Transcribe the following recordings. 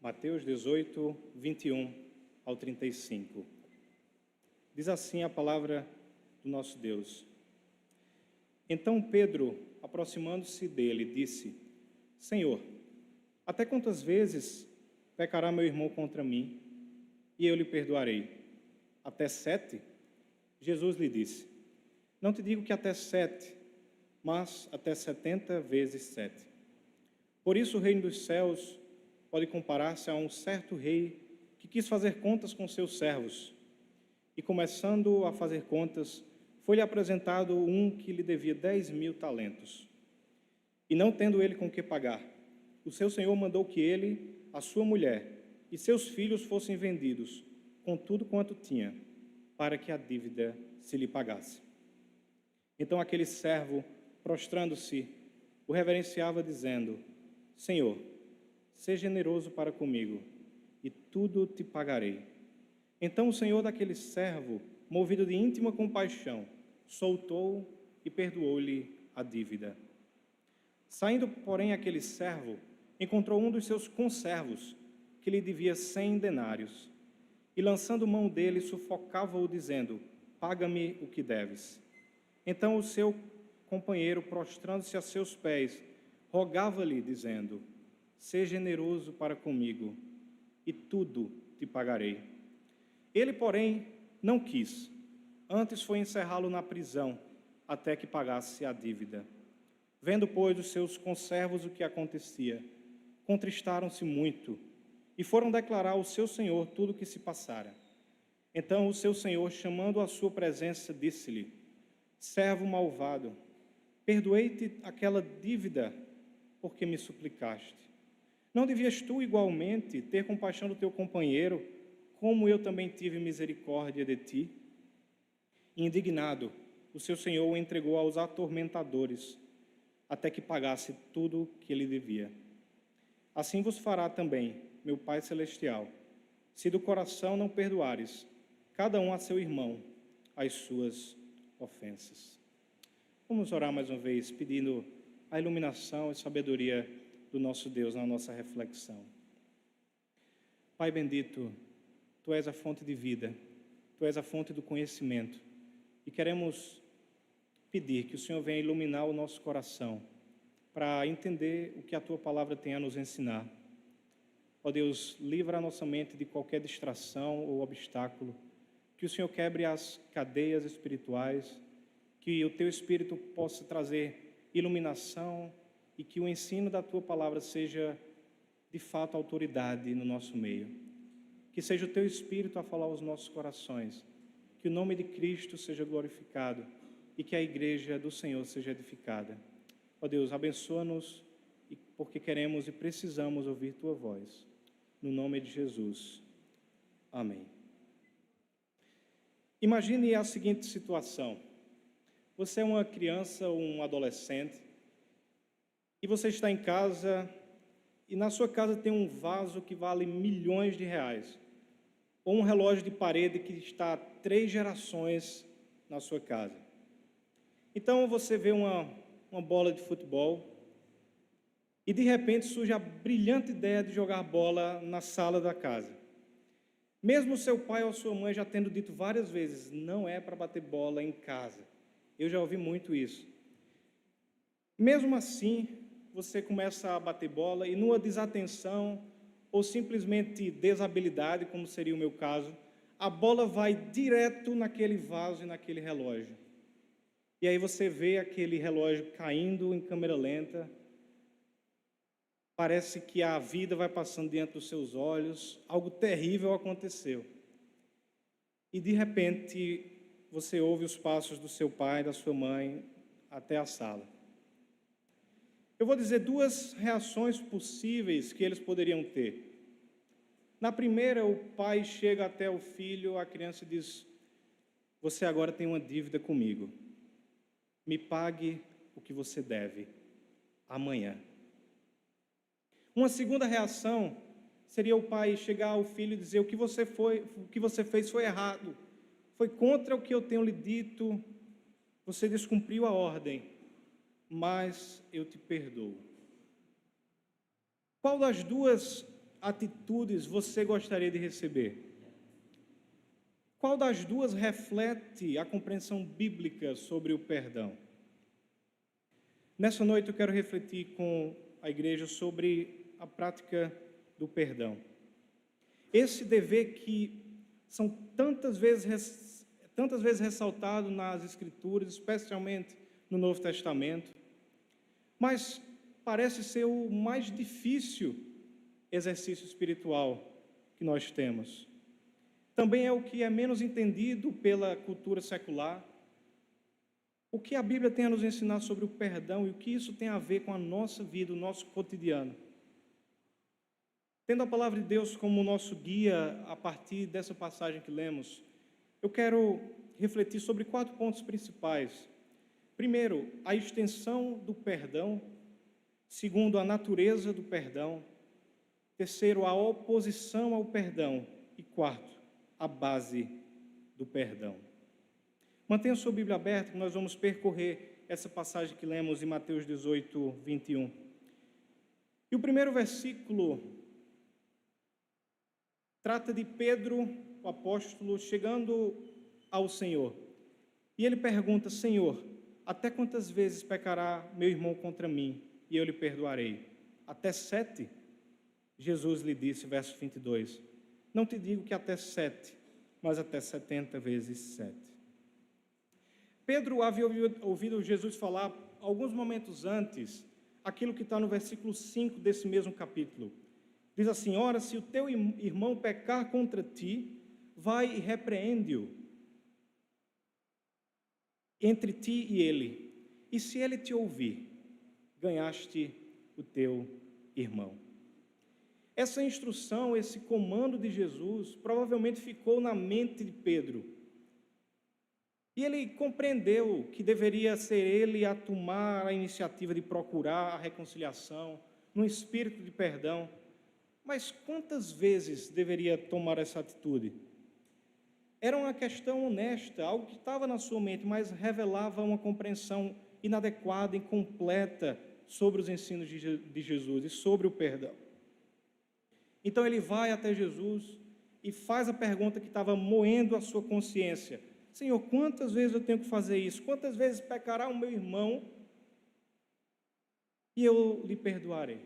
Mateus 18, 21 ao 35. Diz assim a palavra do nosso Deus. Então Pedro, aproximando-se dele, disse: Senhor, até quantas vezes pecará meu irmão contra mim, e eu lhe perdoarei? Até 7? Jesus lhe disse: Não te digo que até 7, mas até 70 vezes 7. Por isso o reino dos céus pode comparar-se a um certo rei que quis fazer contas com seus servos. E começando a fazer contas, foi-lhe apresentado um que lhe devia 10.000 talentos. E não tendo ele com que pagar, o seu senhor mandou que ele, a sua mulher e seus filhos fossem vendidos, com tudo quanto tinha, para que a dívida se lhe pagasse. Então aquele servo, prostrando-se, o reverenciava, dizendo: Senhor, seja generoso para comigo, e tudo te pagarei. Então o senhor daquele servo, movido de íntima compaixão, soltou e perdoou-lhe a dívida. Saindo, porém, aquele servo, encontrou um dos seus conservos, que lhe devia 100 denários, e lançando mão dele, sufocava-o, dizendo: Paga-me o que deves. Então o seu companheiro, prostrando-se a seus pés, rogava-lhe, dizendo: Seja generoso para comigo, e tudo te pagarei. Ele, porém, não quis. Antes foi encerrá-lo na prisão, até que pagasse a dívida. Vendo, pois, os seus conservos o que acontecia, contristaram-se muito, e foram declarar ao seu senhor tudo o que se passara. Então o seu senhor, chamando-o à sua presença, disse-lhe: Servo malvado, perdoei-te aquela dívida, porque me suplicaste. Não devias tu, igualmente, ter compaixão do teu companheiro, como eu também tive misericórdia de ti? Indignado, o seu senhor o entregou aos atormentadores, até que pagasse tudo que ele devia. Assim vos fará também meu Pai Celestial, se do coração não perdoares, cada um a seu irmão, as suas ofensas. Vamos orar mais uma vez, pedindo a iluminação e sabedoria do nosso Deus na nossa reflexão. Pai bendito, Tu és a fonte de vida, Tu és a fonte do conhecimento, e queremos pedir que o Senhor venha iluminar o nosso coração para entender o que a Tua palavra tem a nos ensinar. Ó Deus, livra a nossa mente de qualquer distração ou obstáculo, que o Senhor quebre as cadeias espirituais, que o Teu Espírito possa trazer iluminação e que o ensino da Tua palavra seja, de fato, autoridade no nosso meio. Que seja o Teu Espírito a falar aos nossos corações, que o nome de Cristo seja glorificado e que a igreja do Senhor seja edificada. Ó Deus, abençoa-nos, porque queremos e precisamos ouvir Tua voz. No nome de Jesus. Amém. Imagine a seguinte situação. Você é uma criança ou um adolescente e você está em casa e na sua casa tem um vaso que vale milhões de reais, ou um relógio de parede que está há 3 gerações na sua casa. Então você vê uma bola de futebol e de repente surge a brilhante ideia de jogar bola na sala da casa. Mesmo seu pai ou sua mãe já tendo dito várias vezes: não é para bater bola em casa. Eu já ouvi muito isso. Mesmo assim, você começa a bater bola e numa desatenção ou simplesmente desabilidade, como seria o meu caso, a bola vai direto naquele vaso e naquele relógio. E aí você vê aquele relógio caindo em câmera lenta, parece que a vida vai passando diante dos seus olhos, algo terrível aconteceu. E de repente você ouve os passos do seu pai, da sua mãe, até a sala. Eu vou dizer 2 reações possíveis que eles poderiam ter. Na primeira, o pai chega até o filho, a criança diz: Você agora tem uma dívida comigo. Me pague o que você deve amanhã. Uma segunda reação seria o pai chegar ao filho e dizer: o que você fez foi errado, foi contra o que eu tenho lhe dito, você descumpriu a ordem, mas eu te perdoo. Qual das duas atitudes você gostaria de receber? Qual das duas reflete a compreensão bíblica sobre o perdão? Nessa noite eu quero refletir com a igreja sobre a prática do perdão. Esse dever que são tantas vezes ressaltado nas Escrituras, especialmente no Novo Testamento, mas parece ser o mais difícil exercício espiritual que nós temos. Também é o que é menos entendido pela cultura secular. O que a Bíblia tem a nos ensinar sobre o perdão e o que isso tem a ver com a nossa vida, o nosso cotidiano. Tendo a palavra de Deus como nosso guia a partir dessa passagem que lemos, eu quero refletir sobre 4 pontos principais. Primeiro, a extensão do perdão. Segundo, a natureza do perdão. Terceiro, a oposição ao perdão. E quarto, a base do perdão. Mantenha sua Bíblia aberta, que nós vamos percorrer essa passagem que lemos em Mateus 18, 21. E o primeiro versículo trata de Pedro, o apóstolo, chegando ao Senhor. E ele pergunta: Senhor, até quantas vezes pecará meu irmão contra mim, e eu lhe perdoarei? Até 7? Jesus lhe disse, verso 22, não te digo que até 7, mas até 70 vezes 7. Pedro havia ouvido Jesus falar, alguns momentos antes, aquilo que está no versículo 5 desse mesmo capítulo. Diz assim: ora, se o teu irmão pecar contra ti, vai e repreende-o entre ti e ele. E se ele te ouvir, ganhaste o teu irmão. Essa instrução, esse comando de Jesus, provavelmente ficou na mente de Pedro. E ele compreendeu que deveria ser ele a tomar a iniciativa de procurar a reconciliação, num espírito de perdão. Mas quantas vezes deveria tomar essa atitude? Era uma questão honesta, algo que estava na sua mente, mas revelava uma compreensão inadequada, incompleta sobre os ensinos de Jesus e sobre o perdão. Então ele vai até Jesus e faz a pergunta que estava moendo a sua consciência: Senhor, quantas vezes eu tenho que fazer isso? Quantas vezes pecará o meu irmão e eu lhe perdoarei?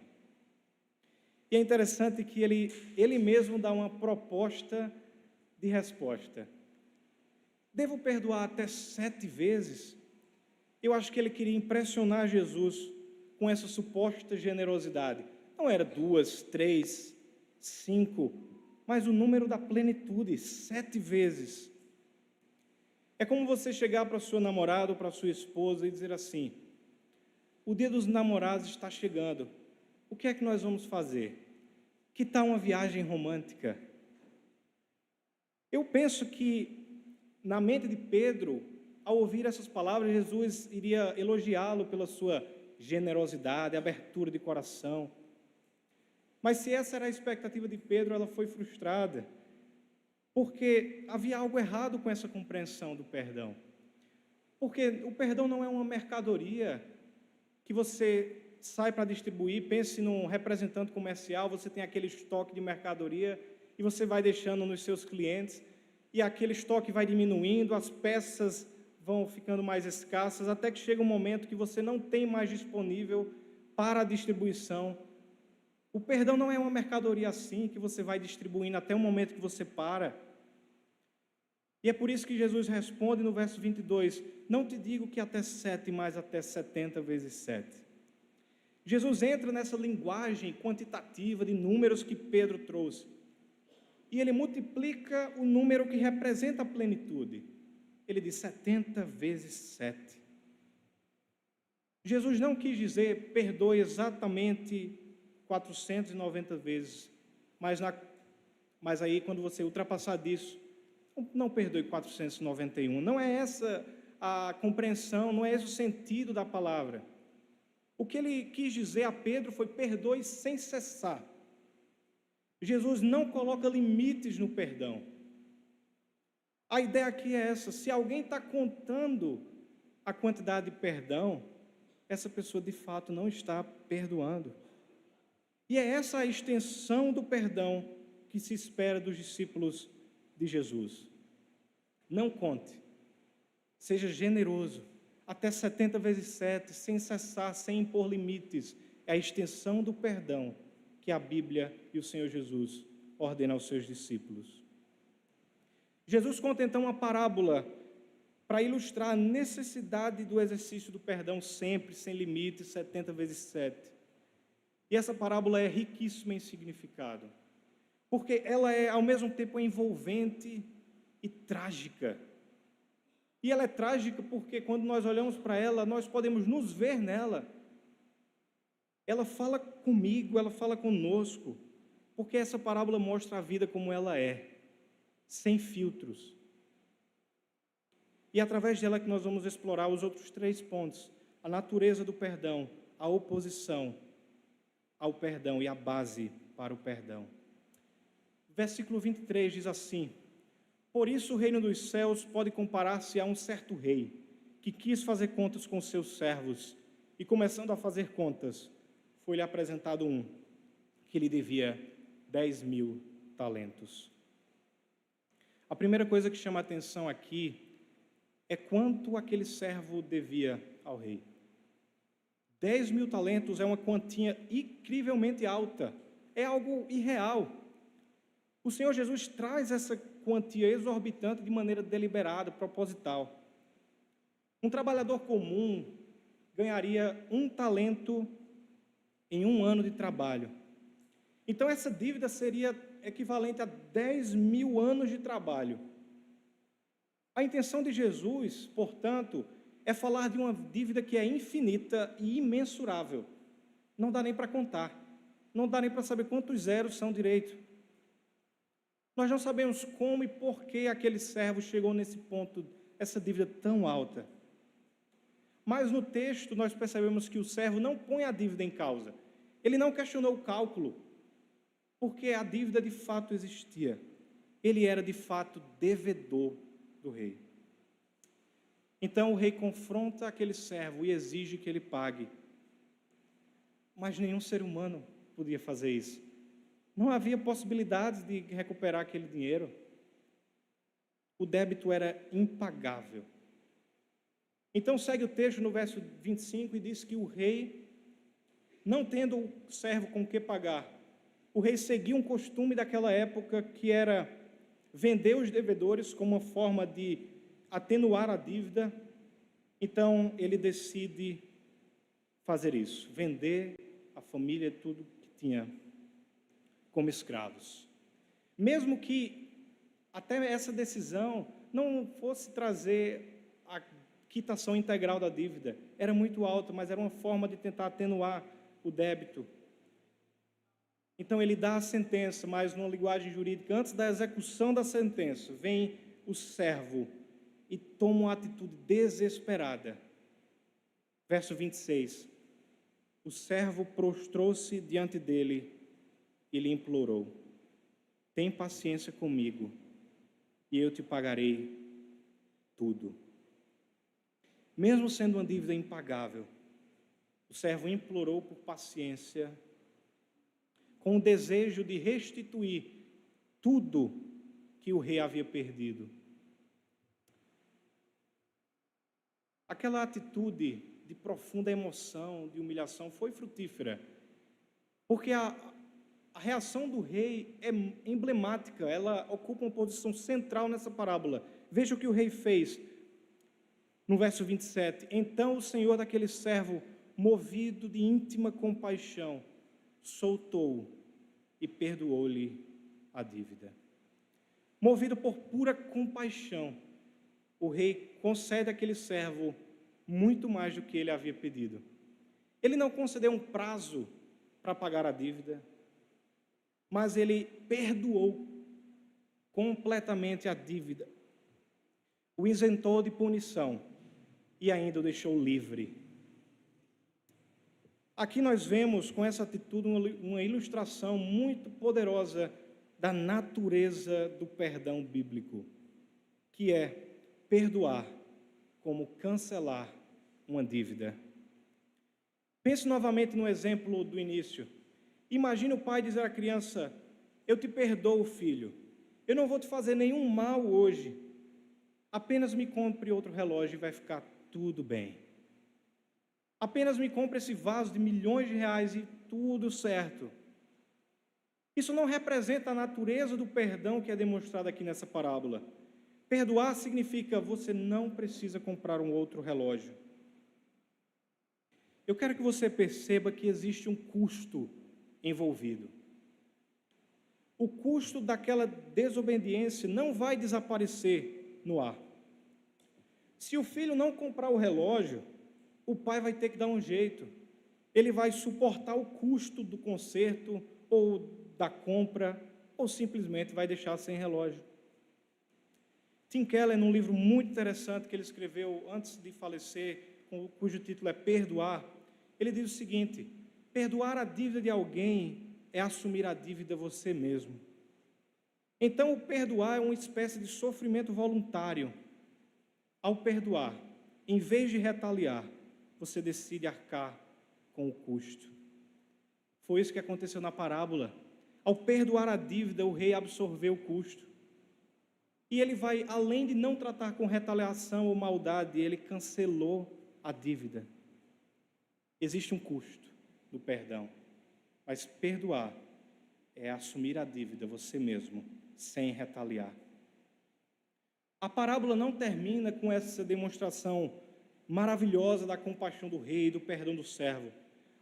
E é interessante que ele mesmo dá uma proposta de resposta. Devo perdoar até 7 vezes? Eu acho que ele queria impressionar Jesus com essa suposta generosidade. Não era 2, 3, 5, mas o número da plenitude, 7 vezes. É como você chegar para sua namorada ou para sua esposa e dizer assim: o dia dos namorados está chegando, o que é que nós vamos fazer? Que tal uma viagem romântica? Eu penso que, na mente de Pedro, ao ouvir essas palavras, Jesus iria elogiá-lo pela sua generosidade, abertura de coração. Mas se essa era a expectativa de Pedro, ela foi frustrada, porque havia algo errado com essa compreensão do perdão. Porque o perdão não é uma mercadoria que você sai para distribuir. Pense num representante comercial, você tem aquele estoque de mercadoria e você vai deixando nos seus clientes, e aquele estoque vai diminuindo, as peças vão ficando mais escassas, até que chega um momento que você não tem mais disponível para a distribuição. O perdão não é uma mercadoria assim, que você vai distribuindo até o momento que você para. E é por isso que Jesus responde no verso 22, não te digo que até 7, mas até 70 vezes 7. Jesus entra nessa linguagem quantitativa de números que Pedro trouxe. E ele multiplica o número que representa a plenitude. Ele diz 70 vezes 7. Jesus não quis dizer perdoe exatamente 490 vezes, mas aí quando você ultrapassar disso, não perdoe 491. Não é essa a compreensão, não é esse o sentido da palavra. O que ele quis dizer a Pedro foi perdoe sem cessar. Jesus não coloca limites no perdão. A ideia aqui é essa: se alguém está contando a quantidade de perdão, essa pessoa de fato não está perdoando. E é essa a extensão do perdão que se espera dos discípulos de Jesus. Não conte, seja generoso, até 70 vezes 7, sem cessar, sem impor limites. É a extensão do perdão que a Bíblia e o Senhor Jesus ordena aos seus discípulos. Jesus conta então uma parábola para ilustrar a necessidade do exercício do perdão sempre, sem limites, 70 vezes 7. E essa parábola é riquíssima em significado, porque ela é ao mesmo tempo envolvente e trágica. E ela é trágica porque quando nós olhamos para ela, nós podemos nos ver nela. Ela fala comigo, ela fala conosco, porque essa parábola mostra a vida como ela é, sem filtros. E através dela que nós vamos explorar os outros 3 pontos: a natureza do perdão, a oposição ao perdão e a base para o perdão. Versículo 23 diz assim: por isso o reino dos céus pode comparar-se a um certo rei, que quis fazer contas com seus servos, e começando a fazer contas, foi-lhe apresentado um, que lhe devia 10.000 talentos. A primeira coisa que chama a atenção aqui é quanto aquele servo devia ao rei. 10.000 talentos é uma quantia incrivelmente alta, é algo irreal. O Senhor Jesus traz essa quantia exorbitante de maneira deliberada, proposital. Um trabalhador comum ganharia 1 talento em 1 ano de trabalho. Então essa dívida seria equivalente a 10.000 anos de trabalho. A intenção de Jesus, portanto, é falar de uma dívida que é infinita e imensurável. Não dá nem para contar. Não dá nem para saber quantos zeros são direito. Nós não sabemos como e por que aquele servo chegou nesse ponto, essa dívida tão alta. Mas no texto nós percebemos que o servo não põe a dívida em causa. Ele não questionou o cálculo, porque a dívida de fato existia. Ele era de fato devedor do rei. Então o rei confronta aquele servo e exige que ele pague. Mas nenhum ser humano podia fazer isso. Não havia possibilidade de recuperar aquele dinheiro. O débito era impagável. Então segue o texto no verso 25 e diz que o rei, não tendo o servo com que pagar, o rei seguiu um costume daquela época que era vender os devedores como uma forma de atenuar a dívida. Então ele decide fazer isso, vender a família, tudo que tinha, como escravos. Mesmo que até essa decisão não fosse trazer a quitação integral da dívida, era muito alta, mas era uma forma de tentar atenuar o débito. Então ele dá a sentença, mas numa linguagem jurídica, antes da execução da sentença, vem o servo e toma uma atitude desesperada. Verso 26. O servo prostrou-se diante dele e lhe implorou: tem paciência comigo e eu te pagarei tudo. Mesmo sendo uma dívida impagável, o servo implorou por paciência, com o desejo de restituir tudo que o rei havia perdido. Aquela atitude de profunda emoção, de humilhação, foi frutífera, porque a reação do rei é emblemática, ela ocupa uma posição central nessa parábola. Veja o que o rei fez no verso 27. Então o senhor daquele servo, movido de íntima compaixão, soltou-o e perdoou-lhe a dívida. Movido por pura compaixão, o rei concede àquele servo muito mais do que ele havia pedido. Ele não concedeu um prazo para pagar a dívida, mas ele perdoou completamente a dívida, o isentou de punição e ainda o deixou livre. Aqui nós vemos com essa atitude uma ilustração muito poderosa da natureza do perdão bíblico, que é perdoar como cancelar uma dívida. Pense novamente no exemplo do início. Imagine o pai dizer à criança: eu te perdoo, filho, eu não vou te fazer nenhum mal hoje, apenas me compre outro relógio e vai ficar tudo bem. Apenas me compre esse vaso de milhões de reais e tudo certo. Isso não representa a natureza do perdão que é demonstrado aqui nessa parábola. Perdoar significa: você não precisa comprar um outro relógio. Eu quero que você perceba que existe um custo envolvido. O custo daquela desobediência não vai desaparecer no ar. Se o filho não comprar o relógio, o pai vai ter que dar um jeito. Ele vai suportar o custo do conserto ou da compra, ou simplesmente vai deixar sem relógio. Tim Keller, num livro muito interessante que ele escreveu antes de falecer, cujo título é Perdoar, ele diz o seguinte: perdoar a dívida de alguém é assumir a dívida você mesmo. Então, o perdoar é uma espécie de sofrimento voluntário. Ao perdoar, em vez de retaliar, você decide arcar com o custo. Foi isso que aconteceu na parábola. Ao perdoar a dívida, o rei absorveu o custo. E ele vai, além de não tratar com retaliação ou maldade, ele cancelou a dívida. Existe um custo do perdão, mas perdoar é assumir a dívida você mesmo, sem retaliar. A parábola não termina com essa demonstração maravilhosa da compaixão do rei e do perdão do servo.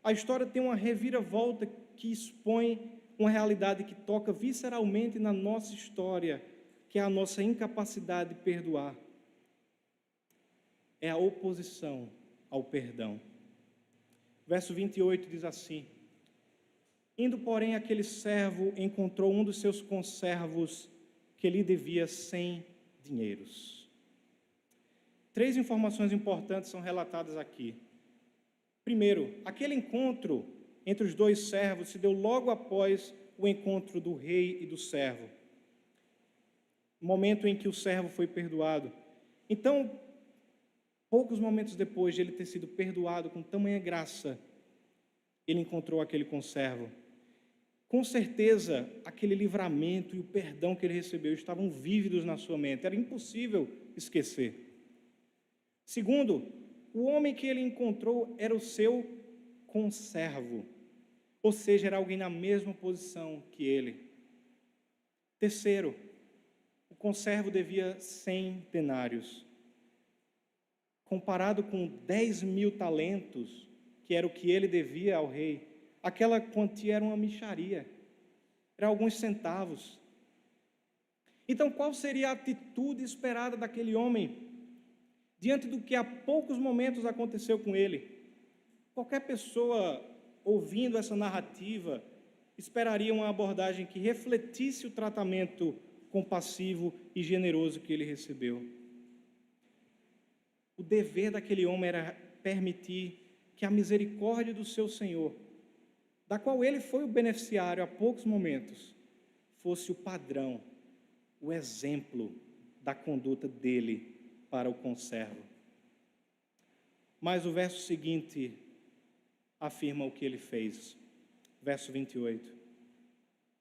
A história tem uma reviravolta que expõe uma realidade que toca visceralmente na nossa história, que é a nossa incapacidade de perdoar. É a oposição ao perdão. Verso 28 diz assim: indo, porém, aquele servo encontrou um dos seus conservos que lhe devia 100 dinheiros. 3 informações importantes são relatadas aqui. Primeiro, aquele encontro entre os 2 servos se deu logo após o encontro do rei e do servo, momento em que o servo foi perdoado. Então, poucos momentos depois de ele ter sido perdoado com tamanha graça, ele encontrou aquele conservo. Com certeza, aquele livramento e o perdão que ele recebeu estavam vívidos na sua mente, era impossível esquecer. Segundo, o homem que ele encontrou era o seu conservo, ou seja, era alguém na mesma posição que ele. Terceiro, o conservo devia 100 denários. Comparado com 10.000 talentos, que era o que ele devia ao rei, aquela quantia era uma mixaria, era alguns centavos. Então, qual seria a atitude esperada daquele homem diante do que há poucos momentos aconteceu com ele? Qualquer pessoa ouvindo essa narrativa esperaria uma abordagem que refletisse o tratamento compassivo e generoso que ele recebeu. O dever daquele homem era permitir que a misericórdia do seu Senhor, da qual ele foi o beneficiário há poucos momentos, fosse o padrão, o exemplo da conduta dele para o conservo. Mas o verso seguinte afirma o que ele fez. Verso 28.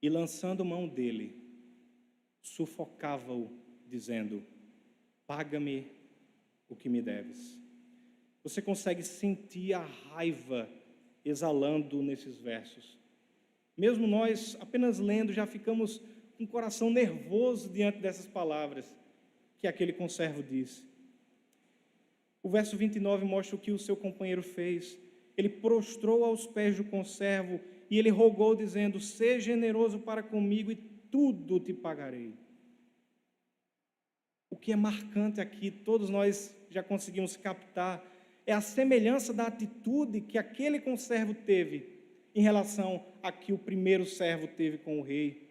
E lançando mão dele, sufocava-o, dizendo: paga-me o que me deves. Você consegue sentir a raiva exalando nesses versos. Mesmo nós, apenas lendo, já ficamos com o coração nervoso diante dessas palavras que aquele conservo disse. O verso 29 mostra o que o seu companheiro fez. Ele prostrou aos pés do conservo e ele rogou, dizendo: seja generoso para comigo e tudo te pagarei. O que é marcante aqui, todos nós já conseguimos captar, é a semelhança da atitude que aquele conservo teve em relação a que o primeiro servo teve com o rei.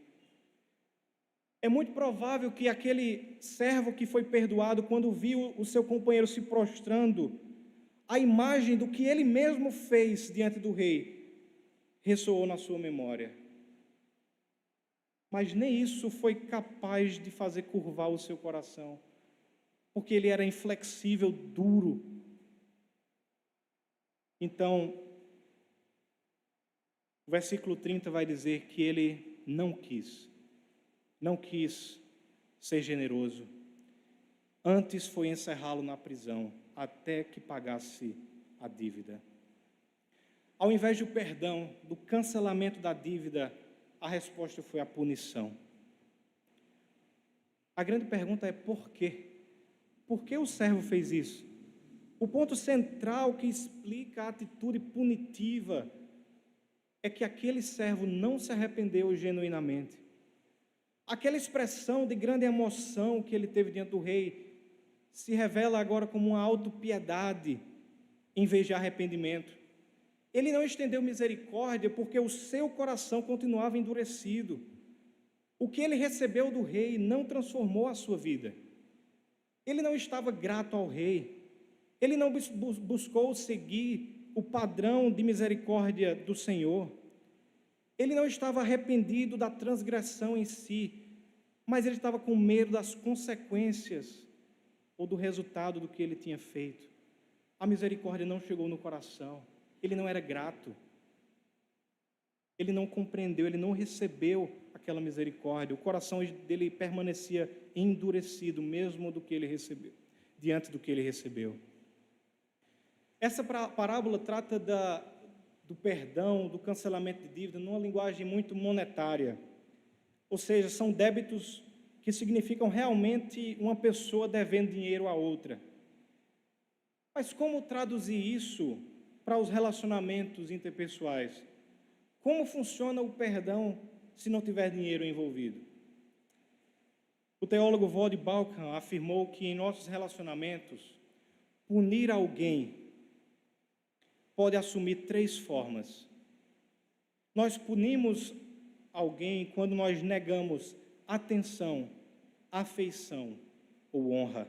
É muito provável que aquele servo que foi perdoado, quando viu o seu companheiro se prostrando, a imagem do que ele mesmo fez diante do rei ressoou na sua memória. Mas nem isso foi capaz de fazer curvar o seu coração, porque ele era inflexível, duro. Então, o versículo 30 vai dizer que ele não quis ser generoso. Antes foi encerrá-lo na prisão, até que pagasse a dívida. Ao invés do perdão, do cancelamento da dívida, a resposta foi a punição. A grande pergunta é por quê? Por que o servo fez isso? O ponto central que explica a atitude punitiva é que aquele servo não se arrependeu genuinamente. Aquela expressão de grande emoção que ele teve diante do rei se revela agora como uma autopiedade em vez de arrependimento. Ele não estendeu misericórdia porque o seu coração continuava endurecido. O que ele recebeu do rei não transformou a sua vida. Ele não estava grato ao rei. Ele não buscou seguir o padrão de misericórdia do Senhor. Ele não estava arrependido da transgressão em si, mas ele estava com medo das consequências ou do resultado do que ele tinha feito. A misericórdia não chegou no coração. Ele não era grato. Ele não compreendeu, ele não recebeu aquela misericórdia. O coração dele permanecia endurecido, mesmo do que ele recebeu, diante do que ele recebeu. Essa parábola trata do perdão, do cancelamento de dívida, numa linguagem muito monetária. Ou seja, são débitos que significam realmente uma pessoa devendo dinheiro a outra. Mas como traduzir isso para os relacionamentos interpessoais? Como funciona o perdão se não tiver dinheiro envolvido? O teólogo Voddie Baucham afirmou que em nossos relacionamentos, punir alguém pode assumir 3 formas. Nós punimos alguém quando nós negamos atenção, afeição ou honra.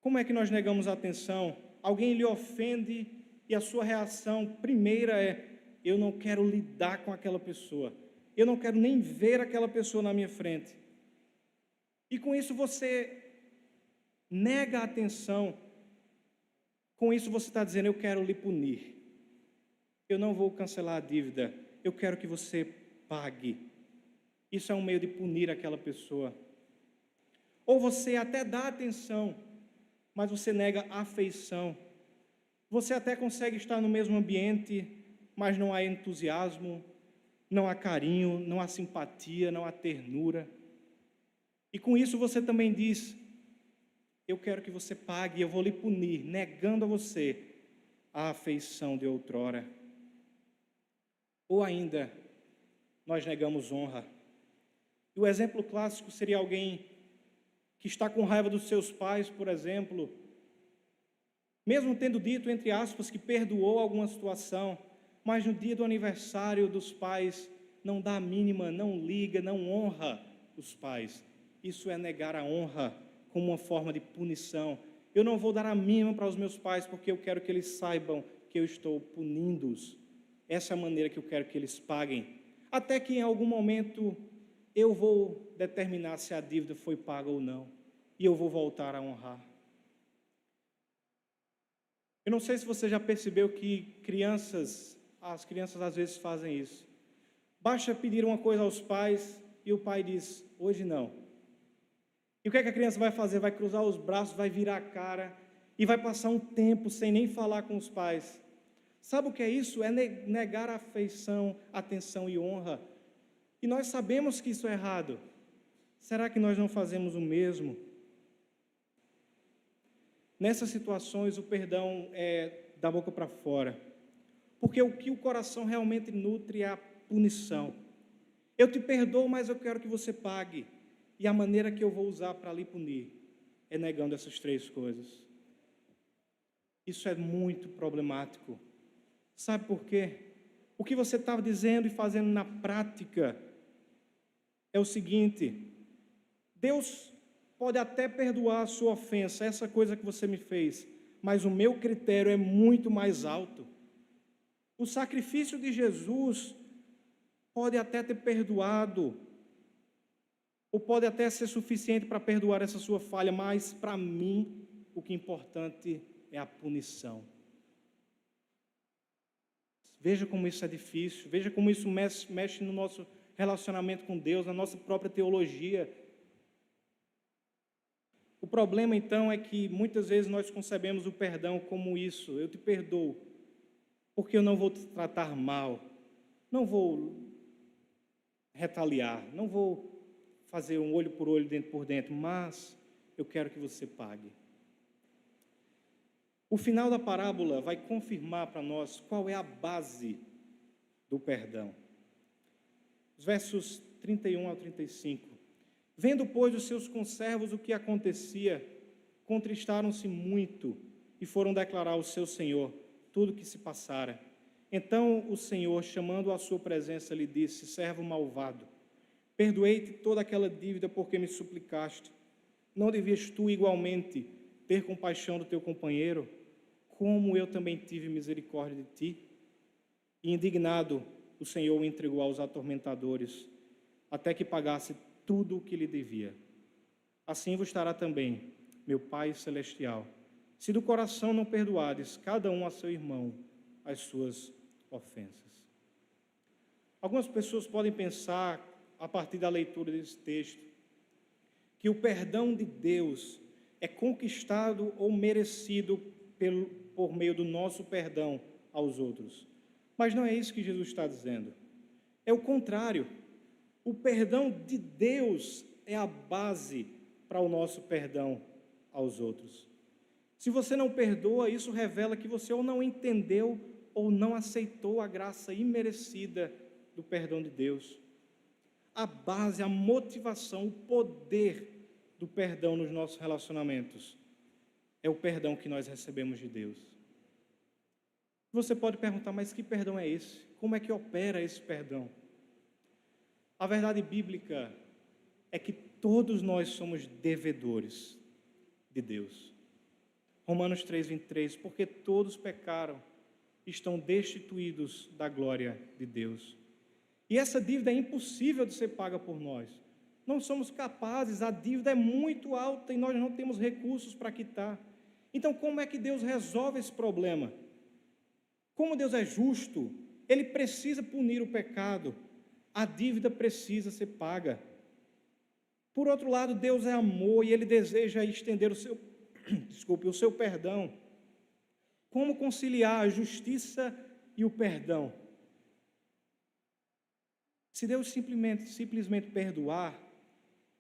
Como é que nós negamos a atenção? Alguém lhe ofende e a sua reação primeira é: eu não quero lidar com aquela pessoa, eu não quero nem ver aquela pessoa na minha frente. E com isso você nega a atenção. Com isso você está dizendo: eu quero lhe punir, eu não vou cancelar a dívida, eu quero que você pague. Isso é um meio de punir aquela pessoa. Ou você até dá atenção, mas você nega a afeição. Você até consegue estar no mesmo ambiente, mas não há entusiasmo, não há carinho, não há simpatia, não há ternura. E com isso você também diz: eu quero que você pague, eu vou lhe punir, negando a você a afeição de outrora. Ou ainda, nós negamos honra. E o exemplo clássico seria alguém que está com raiva dos seus pais, por exemplo, mesmo tendo dito, entre aspas, que perdoou alguma situação, mas no dia do aniversário dos pais, não dá a mínima, não liga, não honra os pais. Isso é negar a honra como uma forma de punição. Eu não vou dar a mínima para os meus pais, porque eu quero que eles saibam que eu estou punindo-os. Essa é a maneira que eu quero que eles paguem. Até que em algum momento eu vou determinar se a dívida foi paga ou não, e eu vou voltar a honrar. Eu não sei se você já percebeu que as crianças às vezes fazem isso. Basta pedir uma coisa aos pais e o pai diz: hoje não. E o que é que a criança vai fazer? Vai cruzar os braços, vai virar a cara e vai passar um tempo sem nem falar com os pais. Sabe o que é isso? É negar a afeição, atenção e honra. E nós sabemos que isso é errado. Será que nós não fazemos o mesmo? Nessas situações, o perdão é da boca para fora. Porque o que o coração realmente nutre é a punição. Eu te perdoo, mas eu quero que você pague. E a maneira que eu vou usar para lhe punir é negando essas 3 coisas. Isso é muito problemático. Sabe por quê? O que você estava dizendo e fazendo na prática é o seguinte: Deus pode até perdoar a sua ofensa, essa coisa que você me fez, mas o meu critério é muito mais alto. O sacrifício de Jesus pode até ter perdoado, ou pode até ser suficiente para perdoar essa sua falha, mas para mim o que é importante é a punição. Veja como isso é difícil, veja como isso mexe no nosso relacionamento com Deus, na nossa própria teologia. O problema, então, é que muitas vezes nós concebemos o perdão como isso: eu te perdoo, porque eu não vou te tratar mal, não vou retaliar, não vou fazer um olho por olho, dente por dente, mas eu quero que você pague. O final da parábola vai confirmar para nós qual é a base do perdão. Os versos 31 ao 35. Vendo, pois, os seus conservos o que acontecia, contristaram-se muito e foram declarar ao seu senhor tudo o que se passara. Então o senhor, chamando-o à sua presença, lhe disse: servo malvado, perdoei-te toda aquela dívida porque me suplicaste. Não devias tu igualmente ter compaixão do teu companheiro, como eu também tive misericórdia de ti? E indignado, o Senhor o entregou aos atormentadores, até que pagasse tudo o que lhe devia. Assim vos estará também, meu Pai Celestial, se do coração não perdoares cada um a seu irmão as suas ofensas. Algumas pessoas podem pensar, a partir da leitura desse texto, que o perdão de Deus é conquistado ou merecido por meio do nosso perdão aos outros. Mas não é isso que Jesus está dizendo. É o contrário. O perdão de Deus é a base para o nosso perdão aos outros. Se você não perdoa, isso revela que você ou não entendeu ou não aceitou a graça imerecida do perdão de Deus. A base, a motivação, o poder do perdão nos nossos relacionamentos é o perdão que nós recebemos de Deus. Você pode perguntar, mas que perdão é esse? Como é que opera esse perdão? A verdade bíblica é que todos nós somos devedores de Deus. Romanos 3:23, porque todos pecaram, estão destituídos da glória de Deus. E essa dívida é impossível de ser paga por nós. Não somos capazes, a dívida é muito alta e nós não temos recursos para quitar. Então, como é que Deus resolve esse problema? Como Deus é justo, Ele precisa punir o pecado, a dívida precisa ser paga. Por outro lado, Deus é amor e Ele deseja estender o seu perdão. Como conciliar a justiça e o perdão? Se Deus simplesmente perdoar,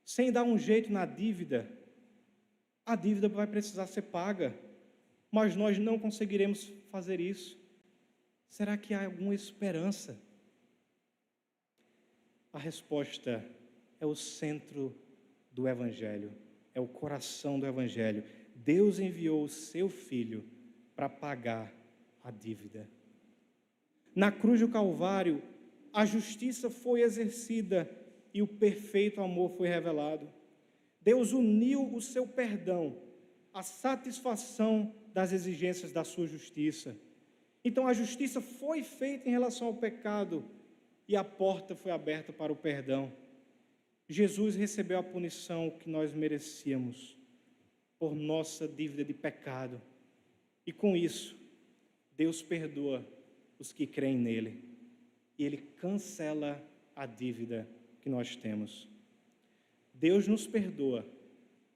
sem dar um jeito na dívida, a dívida vai precisar ser paga, mas nós não conseguiremos fazer isso. Será que há alguma esperança? A resposta é o centro do Evangelho, é o coração do Evangelho. Deus enviou o seu Filho para pagar a dívida. Na cruz do Calvário, a justiça foi exercida e o perfeito amor foi revelado. Deus uniu o seu perdão à satisfação das exigências da sua justiça. Então a justiça foi feita em relação ao pecado e a porta foi aberta para o perdão. Jesus recebeu a punição que nós merecíamos por nossa dívida de pecado. E com isso, Deus perdoa os que creem nele. E Ele cancela a dívida que nós temos. Deus nos perdoa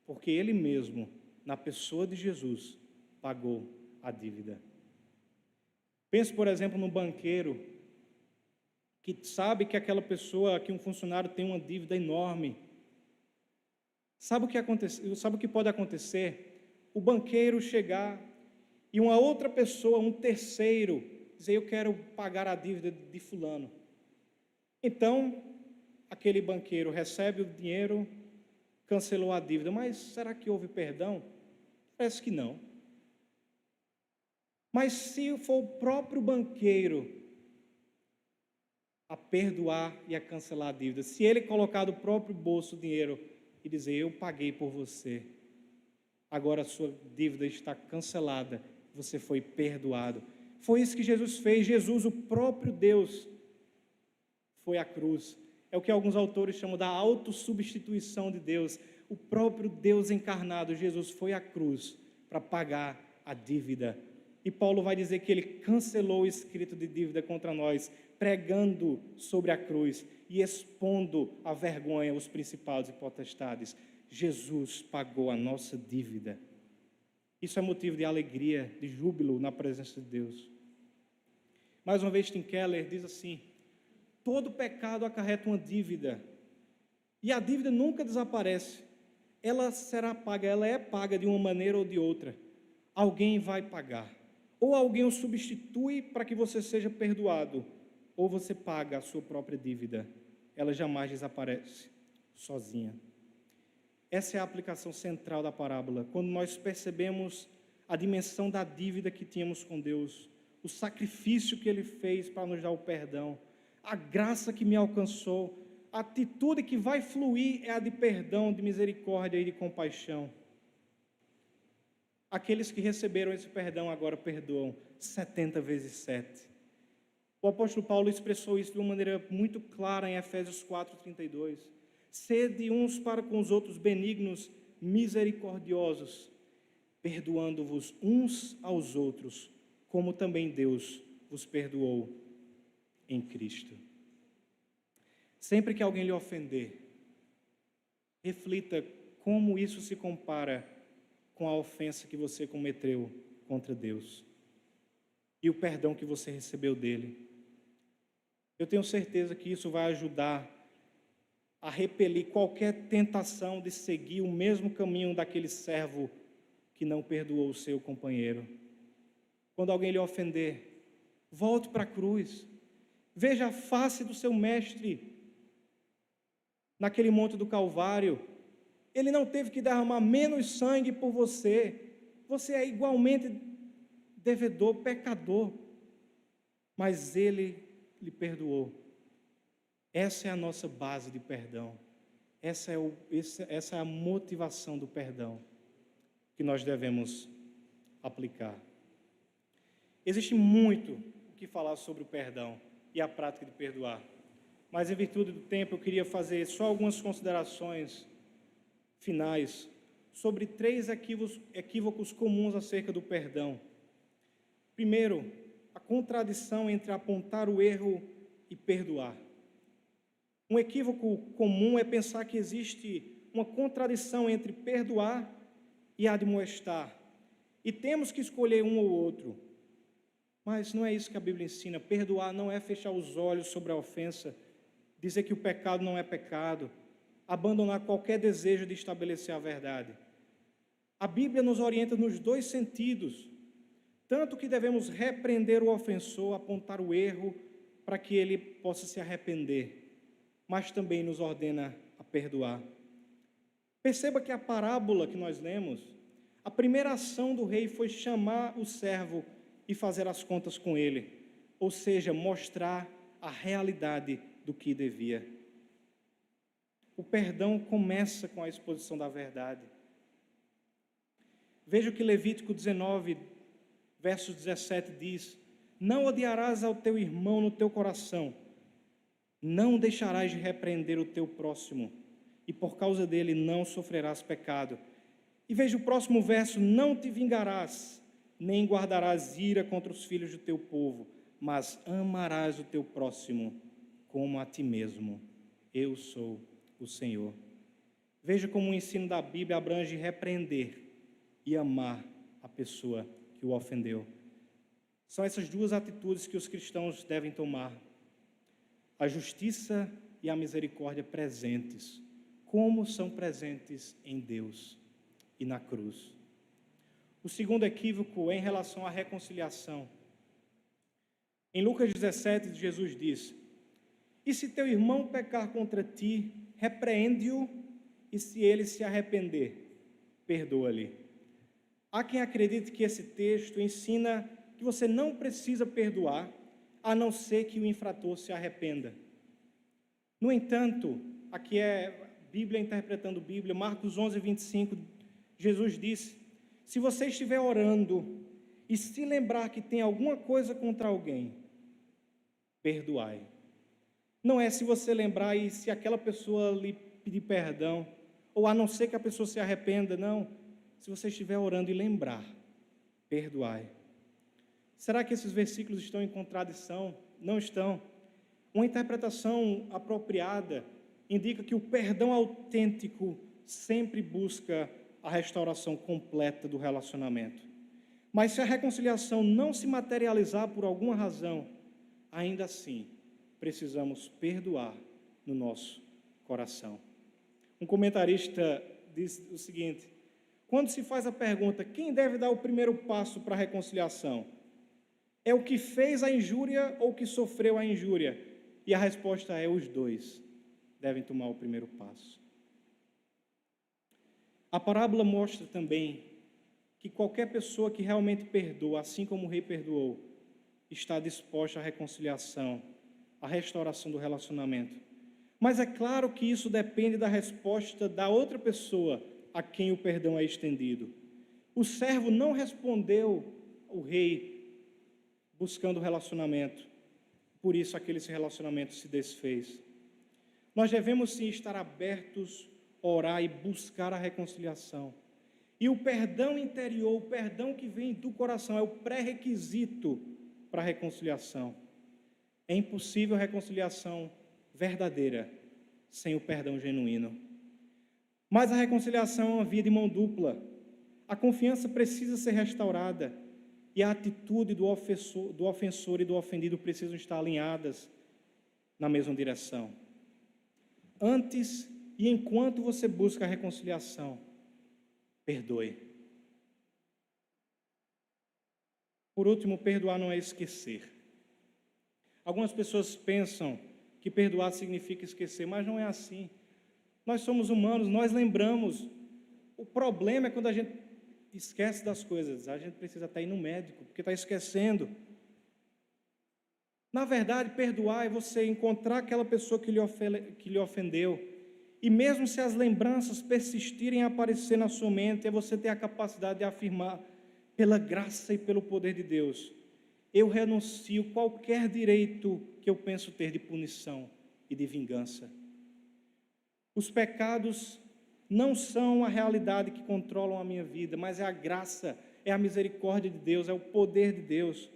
porque Ele mesmo, na pessoa de Jesus, pagou a dívida. Pense, por exemplo, no banqueiro que sabe que aquela pessoa, que um funcionário tem uma dívida enorme. Sabe o que pode acontecer? O banqueiro chegar e uma outra pessoa, um terceiro, dizer: eu quero pagar a dívida de fulano. Então, aquele banqueiro recebe o dinheiro, cancelou a dívida, mas será que houve perdão? Parece que não. Mas se for o próprio banqueiro a perdoar e a cancelar a dívida, se ele colocar do próprio bolso o dinheiro e dizer: eu paguei por você, agora a sua dívida está cancelada, você foi perdoado. Foi isso que Jesus fez. Jesus, o próprio Deus, foi à cruz. É o que alguns autores chamam da autossubstituição de Deus. O próprio Deus encarnado, Jesus, foi à cruz para pagar a dívida E Paulo vai dizer que ele cancelou o escrito de dívida contra nós, pregando sobre a cruz e expondo à vergonha os principados e potestades. Jesus pagou a nossa dívida. Isso é motivo de alegria, de júbilo na presença de Deus. Mais uma vez, Tim Keller diz assim: todo pecado acarreta uma dívida, e a dívida nunca desaparece. Ela será paga, ela é paga de uma maneira ou de outra. Alguém vai pagar. Ou alguém o substitui para que você seja perdoado, ou você paga a sua própria dívida. Ela jamais desaparece sozinha. Essa é a aplicação central da parábola. Quando nós percebemos a dimensão da dívida que tínhamos com Deus, o sacrifício que Ele fez para nos dar o perdão, a graça que me alcançou, a atitude que vai fluir é a de perdão, de misericórdia e de compaixão. Aqueles que receberam esse perdão agora perdoam 70 vezes 7. O apóstolo Paulo expressou isso de uma maneira muito clara em Efésios 4:32. Sede uns para com os outros benignos, misericordiosos, perdoando-vos uns aos outros, como também Deus vos perdoou em Cristo. Sempre que alguém lhe ofender, reflita como isso se compara com a ofensa que você cometeu contra Deus e o perdão que você recebeu dele. Eu tenho certeza que isso vai ajudar a repelir qualquer tentação de seguir o mesmo caminho daquele servo que não perdoou o seu companheiro. Quando alguém lhe ofender, volte para a cruz, veja a face do seu mestre naquele monte do Calvário. Ele não teve que derramar menos sangue por você. Você é igualmente devedor, pecador. Mas Ele lhe perdoou. Essa é a nossa base de perdão. Essa é a motivação do perdão que nós devemos aplicar. Existe muito o que falar sobre o perdão e a prática de perdoar. Mas, em virtude do tempo, eu queria fazer só algumas considerações finais sobre 3 equívocos comuns acerca do perdão. Primeiro, a contradição entre apontar o erro e perdoar. Um equívoco comum é pensar que existe uma contradição entre perdoar e admoestar, e temos que escolher um ou outro. Mas não é isso que a Bíblia ensina. Perdoar não é fechar os olhos sobre a ofensa, dizer que o pecado não é pecado, abandonar qualquer desejo de estabelecer a verdade. A Bíblia nos orienta nos 2 sentidos, tanto que devemos repreender o ofensor, apontar o erro para que ele possa se arrepender, mas também nos ordena a perdoar. Perceba que a parábola que nós lemos, a primeira ação do rei foi chamar o servo e fazer as contas com ele, ou seja, mostrar a realidade do que devia. O perdão começa com a exposição da verdade. Veja o que Levítico 19, verso 17 diz: não odiarás ao teu irmão no teu coração, não deixarás de repreender o teu próximo, e por causa dele não sofrerás pecado. E veja o próximo verso: não te vingarás, nem guardarás ira contra os filhos do teu povo, mas amarás o teu próximo como a ti mesmo. Eu sou o Senhor. Veja como o ensino da Bíblia abrange repreender e amar a pessoa que o ofendeu. São essas 2 atitudes que os cristãos devem tomar: a justiça e a misericórdia presentes, como são presentes em Deus e na cruz. O segundo equívoco é em relação à reconciliação. Em Lucas 17, Jesus diz: e se teu irmão pecar contra ti, repreende-o, e se ele se arrepender, perdoa-lhe. Há quem acredite que esse texto ensina que você não precisa perdoar, a não ser que o infrator se arrependa. No entanto, aqui é a Bíblia interpretando a Bíblia, Marcos 11, 25, Jesus disse: se você estiver orando e se lembrar que tem alguma coisa contra alguém, perdoai. Não é se você lembrar e se aquela pessoa lhe pedir perdão, ou a não ser que a pessoa se arrependa, não. Se você estiver orando e lembrar, perdoai. Será que esses versículos estão em contradição? Não estão. Uma interpretação apropriada indica que o perdão autêntico sempre busca a restauração completa do relacionamento. Mas se a reconciliação não se materializar por alguma razão, ainda assim, precisamos perdoar no nosso coração. Um comentarista diz o seguinte: quando se faz a pergunta, quem deve dar o primeiro passo para a reconciliação? É o que fez a injúria ou o que sofreu a injúria? E a resposta é: os dois devem tomar o primeiro passo. A parábola mostra também que qualquer pessoa que realmente perdoa, assim como o rei perdoou, está disposta à reconciliação, à restauração do relacionamento. Mas é claro que isso depende da resposta da outra pessoa a quem o perdão é estendido. O servo não respondeu ao rei buscando relacionamento, por isso aquele relacionamento se desfez. Nós devemos sim estar abertos, orar e buscar a reconciliação. E o perdão interior, o perdão que vem do coração, é o pré-requisito para a reconciliação. É impossível reconciliação verdadeira sem o perdão genuíno. Mas a reconciliação é uma via de mão dupla. A confiança precisa ser restaurada e a atitude do ofensor e do ofendido precisam estar alinhadas na mesma direção. Antes e enquanto você busca a reconciliação, perdoe. Por último, perdoar não é esquecer. Algumas pessoas pensam que perdoar significa esquecer, mas não é assim. Nós somos humanos, nós lembramos. O problema é quando a gente esquece das coisas. A gente precisa até ir no médico, porque está esquecendo. Na verdade, perdoar é você encontrar aquela pessoa que lhe ofendeu. E mesmo se as lembranças persistirem em aparecer na sua mente, é você ter a capacidade de afirmar, pela graça e pelo poder de Deus: eu renuncio qualquer direito que eu penso ter de punição e de vingança. Os pecados não são a realidade que controlam a minha vida, mas é a graça, é a misericórdia de Deus, é o poder de Deus.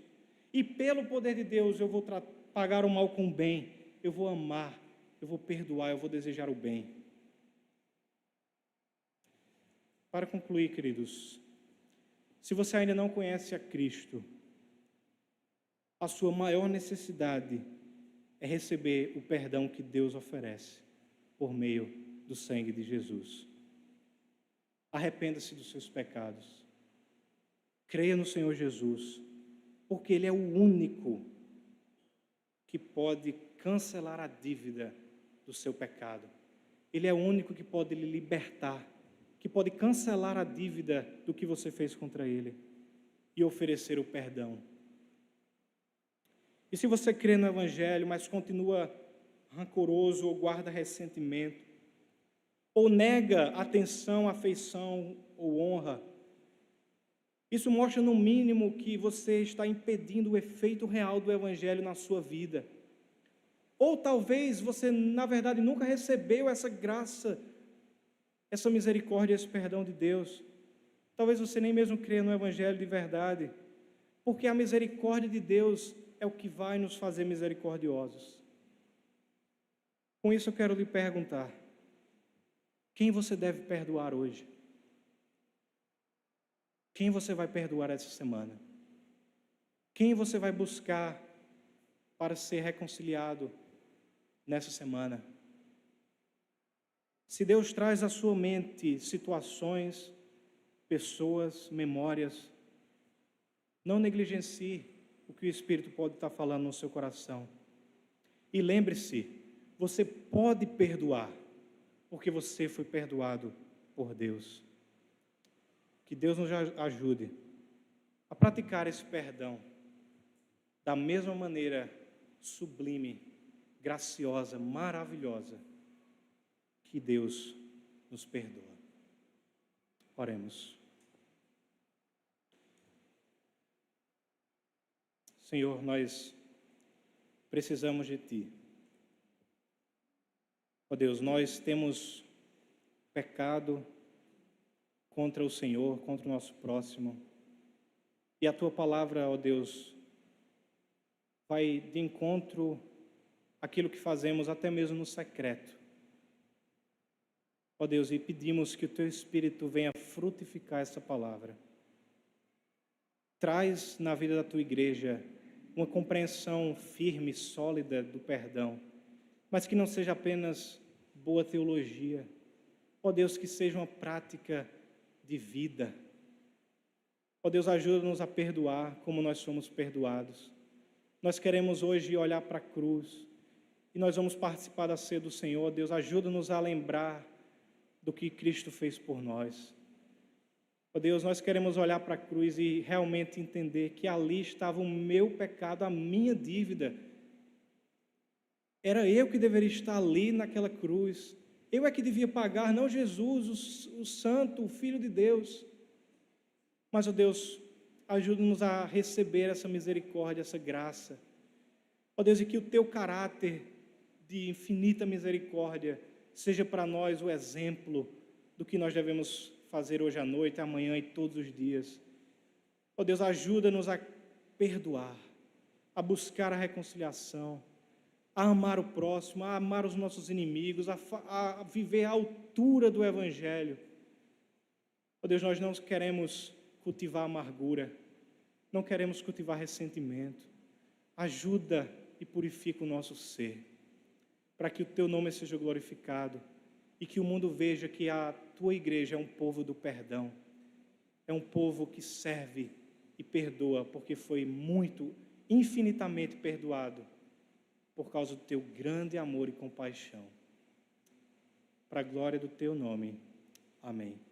E pelo poder de Deus eu vou pagar o mal com o bem, eu vou amar, eu vou perdoar, eu vou desejar o bem. Para concluir, queridos, se você ainda não conhece a Cristo, a sua maior necessidade é receber o perdão que Deus oferece por meio do sangue de Jesus. Arrependa-se dos seus pecados. Creia no Senhor Jesus, porque Ele é o único que pode cancelar a dívida do seu pecado. Ele é o único que pode lhe libertar, que pode cancelar a dívida do que você fez contra Ele e oferecer o perdão. E se você crê no Evangelho, mas continua rancoroso ou guarda ressentimento, ou nega atenção, afeição ou honra, isso mostra no mínimo que você está impedindo o efeito real do Evangelho na sua vida. Ou talvez você, na verdade, nunca recebeu essa graça, essa misericórdia, esse perdão de Deus. Talvez você nem mesmo creia no Evangelho de verdade, porque a misericórdia de Deus é o que vai nos fazer misericordiosos. Com isso eu quero lhe perguntar: quem você deve perdoar hoje? Quem você vai perdoar essa semana? Quem você vai buscar para ser reconciliado nessa semana? Se Deus traz à sua mente situações, pessoas, memórias, não negligencie o que o Espírito pode estar falando no seu coração. E lembre-se, você pode perdoar, porque você foi perdoado por Deus. Que Deus nos ajude a praticar esse perdão da mesma maneira sublime, graciosa, maravilhosa que Deus nos perdoa. Oremos. Senhor, nós precisamos de Ti. Ó Deus, nós temos pecado contra o Senhor, contra o nosso próximo. E a Tua palavra, ó Deus, vai de encontro àquilo que fazemos até mesmo no secreto. Ó Deus, e pedimos que o Teu Espírito venha frutificar essa palavra. Traz na vida da Tua igreja uma compreensão firme, sólida do perdão, mas que não seja apenas boa teologia. Ó Deus, que seja uma prática de vida. Ó Deus, ajuda-nos a perdoar como nós somos perdoados. Nós queremos hoje olhar para a cruz e nós vamos participar da ceia do Senhor. Deus, ajuda-nos a lembrar do que Cristo fez por nós. Ó Deus, nós queremos olhar para a cruz e realmente entender que ali estava o meu pecado, a minha dívida. Era eu que deveria estar ali naquela cruz. Eu é que devia pagar, não Jesus, o Santo, o Filho de Deus. Mas, ó Deus, ajuda-nos a receber essa misericórdia, essa graça. Ó Deus, e que o Teu caráter de infinita misericórdia seja para nós o exemplo do que nós devemos fazer hoje à noite, amanhã e todos os dias. Ó Deus, ajuda-nos a perdoar, a buscar a reconciliação, a amar o próximo, a amar os nossos inimigos, a viver à altura do Evangelho. Ó Deus, nós não queremos cultivar amargura, não queremos cultivar ressentimento. Ajuda e purifica o nosso ser, para que o Teu nome seja glorificado e que o mundo veja que a Tua igreja é um povo do perdão, é um povo que serve e perdoa, porque foi muito, infinitamente perdoado por causa do Teu grande amor e compaixão. Para a glória do Teu nome. Amém.